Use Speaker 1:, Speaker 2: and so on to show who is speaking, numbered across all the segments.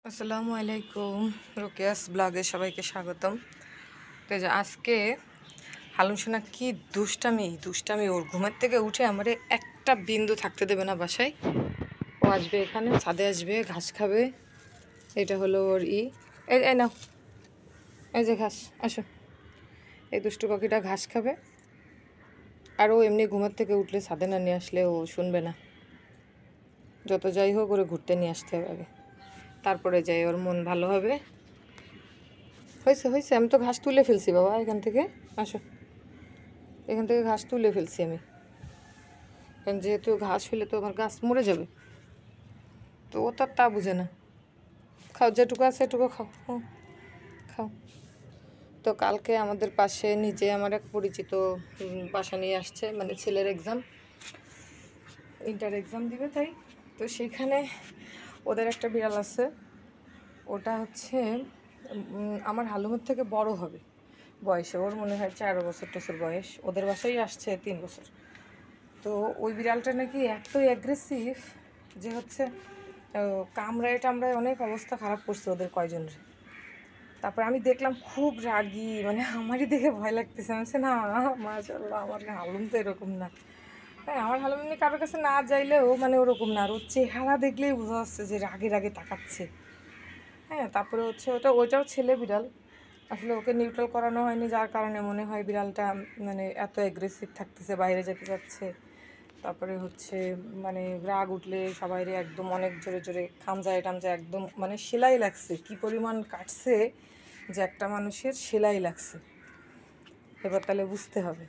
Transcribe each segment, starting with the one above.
Speaker 1: আসসালামু আলাইকুম, রোকেয়াস ব্লগে সবাইকে স্বাগতম। তো এই যে আজকে হালুম সোনা কি দুষ্টামি ওর ঘুমের থেকে উঠে আমারে একটা বিন্দু থাকতে দেবে না বাসায়। ও আসবে এখানে, ছাদে আসবে, ঘাস খাবে। এটা হলো ওর এই এই নাও, এই যে ঘাস, আসো। এই দুষ্টু পাখিটা ঘাস খাবে। আর ও এমনি ঘুমের থেকে উঠলে ছাদে না নিয়ে আসলে ও শুনবে না। যত যাই হোক ওরে ঘুরতে নিয়ে আসতে হবে আগে, তারপরে যাই ওর মন ভালো হবে। হয়েছে, আমি তো ঘাস তুলে ফেলছি বাবা, এখান থেকে আসো। এখান থেকে ঘাস তুলে ফেলছি আমি, কারণ যেহেতু ঘাস হলে তো আমার গাছ মরে যাবে। তো ও তো তা বুঝে না। খাও, যেটুকু আছে এটুকু খাও, খাও। তো কালকে আমাদের পাশে নিচে আমার এক পরিচিত বাসা নিয়ে আসছে, মানে ছেলের এক্সাম, ইন্টার এক্সাম দিবে তাই। তো সেখানে ওদের একটা বিড়াল আছে, ওটা হচ্ছে আমার হালুমের থেকে বড় হবে বয়সে। ওর মনে হয় 4 বছর বয়স। ওদের বাসায় আসছে 3 বছর। তো ওই বিড়ালটা নাকি এত অ্যাগ্রেসিভ যে হচ্ছে কামড়ায় অনেক অবস্থা খারাপ করছে ওদের কয়জনের। তারপর আমি দেখলাম খুব রাগী, মানে আমারই দেখে ভয় লাগতেছে। আমি বলছি না, মাশাআল্লাহ, আমার হালুম তো এরকম না। হ্যাঁ, আমার হালুম এমনি কারোর কাছে না যাইলেও মানে ওরকম না। আর ওর চেহারা দেখলেই বোঝা যাচ্ছে যে রাগে তাকাচ্ছে। হ্যাঁ, তারপরে হচ্ছে ওইটাও ছেলে বিড়াল। আসলে ওকে নিউট্রাল করানো হয়নি, যার কারণে মনে হয় বিড়ালটা মানে এত অ্যাগ্রেসিভ থাকতেছে, বাইরে যেতে যাচ্ছে। তারপরে হচ্ছে মানে রাগ উঠলে সবাইরে একদম অনেক জোরে খামজায় টামজায় একদম মানে সেলাই লাগছে, কি পরিমাণ কাটছে যে একটা মানুষের সেলাই লাগছে। এবার তাহলে বুঝতে হবে।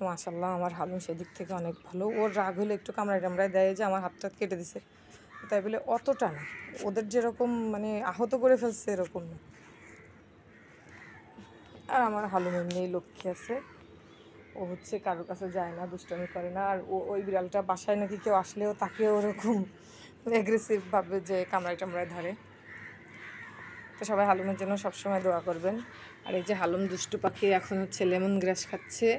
Speaker 1: মাশাআল্লাহ, আমার হালুম সেদিক থেকে অনেক ভালো। ওর রাগ হলে একটু কামড়ায় দেয়, যে আমার হাতটা কেটে দিছে, তাই বলে অতটা না। ওদের যেরকম মানে আহত করে ফেলছে এরকম না। আর আমার হালুম এমনিই লক্ষ্মী আছে। ও হচ্ছে কারোর কাছে যায় না, দুষ্টামি করে না। আর ওই বিড়ালটা বাসায় নাকি কেউ আসলেও তাকে ওরকম অ্যাগ্রেসিভভাবে যে কামড়ায় ধরে। তো সবাই হালুমের জন্য সবসময় দোয়া করবেন। আর এই যে হালুম দুষ্টু পাখি এখন হচ্ছে লেমন গ্রাস খাচ্ছে।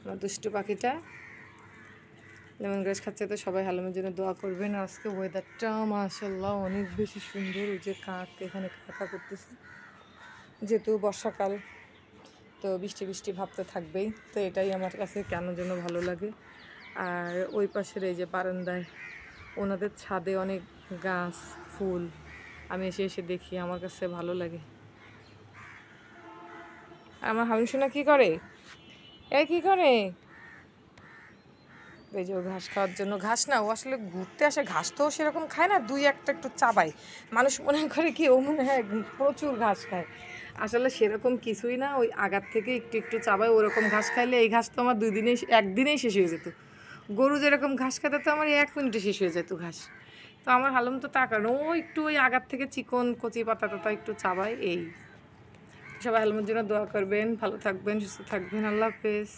Speaker 1: আমার দুষ্টু পাখিটা লেমন গ্রাস খাচ্ছে, তো সবাই হালুমের জন্য দোয়া করবেন। আজকে ওয়েদারটা মাশাআল্লাহ অনেক বেশি সুন্দর। ওই যে কাক এখানে কাকা করতেছে, যেহেতু বর্ষাকাল তো বৃষ্টি ভাব তো থাকবেই। তো এটাই আমার কাছে কেন যেন ভালো লাগে। আর ওই পাশের এই যে বারান্দায় ওনাদের ছাদে অনেক গাছ ফুল, আমি এসে দেখি, আমার কাছে ভালো লাগে। আমার হামিশোনা কি করে, কি করে, এই যে ঘাস খাওয়ার জন্য, ঘাস না, ও আসলে ঘুরতে আসে, ঘাস তো সেরকম খায় না, দুই একটা একটু চাবায়। মানুষ মনে করে কি ও মনে হয় প্রচুর ঘাস খায়, আসলে সেরকম কিছুই না। ওই আগার থেকে একটু চাবায়। ওরকম ঘাস খাইলে এই ঘাস তো আমার একদিনেই শেষ হয়ে যেত। গরু যেরকম ঘাস খেতে তো আমার 1 মিনিটে শেষ হয়ে যেত ঘাস। তো আমার হালুম তো তাকানো, ও একটু ওই আগার থেকে চিকন কচি পাতা একটু চাবায়। এই সবাই হালুমের জন্য দোয়া করবেন, ভালো থাকবেন, সুস্থ থাকবেন। আল্লাহ হাফেজ।